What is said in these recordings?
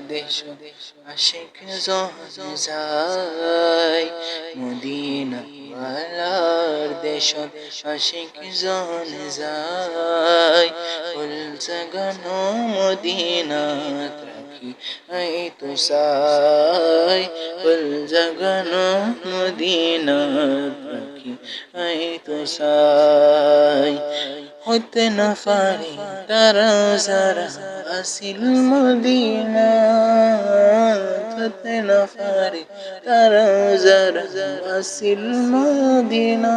দেশ আশিক যখন যায় মদিনা ওয়ালার দেশ আশিক যখন যায় ফুল জাগানো মদিনাত রাখি এই তো সাই ফুল জাগানো মদিনাত রাখি এই তো সাই হতে না পারে তারা যারা আসিল মদিনা হতে না পারে তারা যারা আসিল মদিনা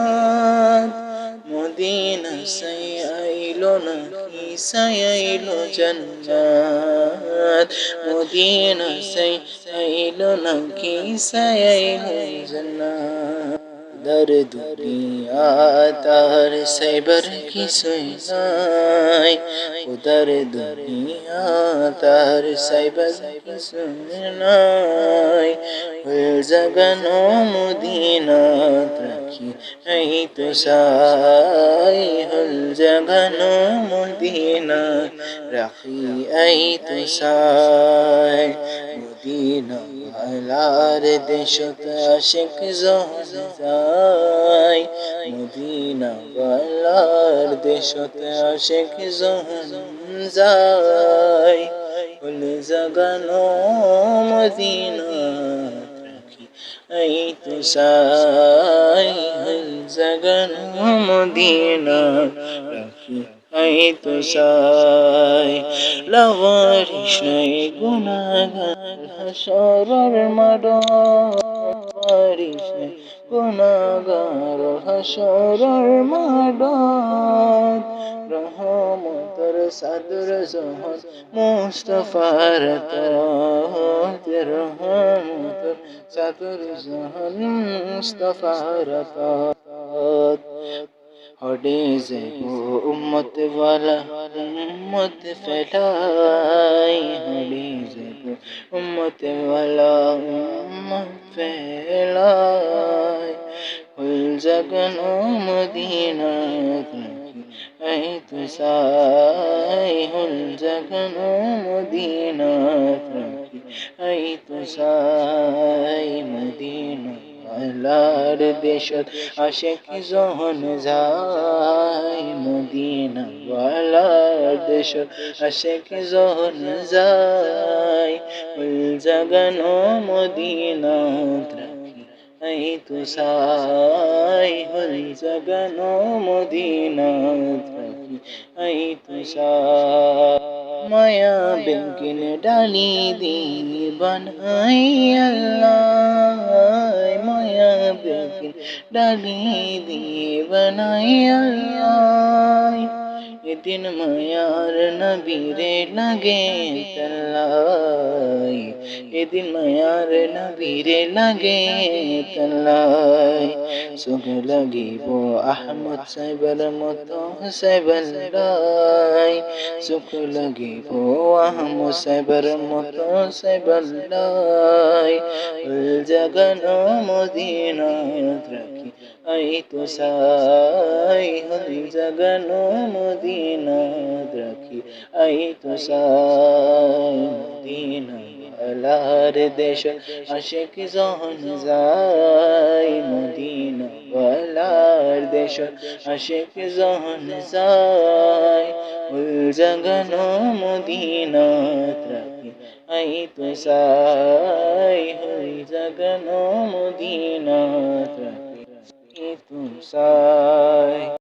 মদিনা সাই আইলো না কি সাই আইলো জান্নাত মদিনা সাই আইলো না কি সাই আইলো জান্নাত در दुनिया तार सैबर की सुनाई उधर दुनिया तार सैबर की सुनाई जगनो मदीना रखी नहीं तो साई हल जगनो मदीना रखी आई तो साई मदीना আলার দেশত আশিক যখন যায় মদিনা ওয়ালার দেশত আশিক যখন যায় ফুল জাগানো মদিনাত রাখি এই তো সাই ফুল জাগানো মদিনাত রাখি এই তো সাই লাওয়ারিশ নাই গুনাহগার হাসরের মাঠ লাওয়ারিশ নাই গুনাহগার হাসরের মাঠ রহমতের সাদর জহর মুস্তাফার তাত রহমতের সাদর জহর মুস্তাফার তাত হডে যাইবো উম্মত ওয়ালা উম্মত ফেলাই হডে যাইবো উম্মত ওয়ালা উম্মত ফেলাই ফুল জাগানো মদিনাত রাখি এই তো সাই ফুল জাগানো মদিনাত রাখি এই তো সাই মদিনা আল্লাহর দেশত আশিক যখন যায় মদিনা ওয়ালার দেশত আশিক যখন যায় ফুল জাগানো মদিনাত রাখি এই তো সাই ফুল জাগানো মদিনাত রাখি এই তো সাই মায়া বেঙ্কিন ডালি দিয়ে বানাই আল্লাহ মায়া বেঙ্কিন ডালি দিয়ে বানাই আল্লাহ এদিন মায়ার নবীরে লাগে তাল্লাই এদিন মায়ার নবীরে লাগে তাল্লাই সুখ লাগিব আহমদ সাহেবের মতো সাহেবাল্লাই সুখ লাগিব আহমদ সাহেবের মতো সাহেবাল্লাই জাগানো মদিনাত রাখি এই তো সাই জাগানো মদিনাত রাখি এই তো সাই মদিনা আল্লাহর দেশ আশিক যখন যায় মদিনা আল্লাহর দেশ আশিক যখন যায় ফুল জাগানো মদিনাত রাখি এই তো সাই ফুল জাগানো মদিনা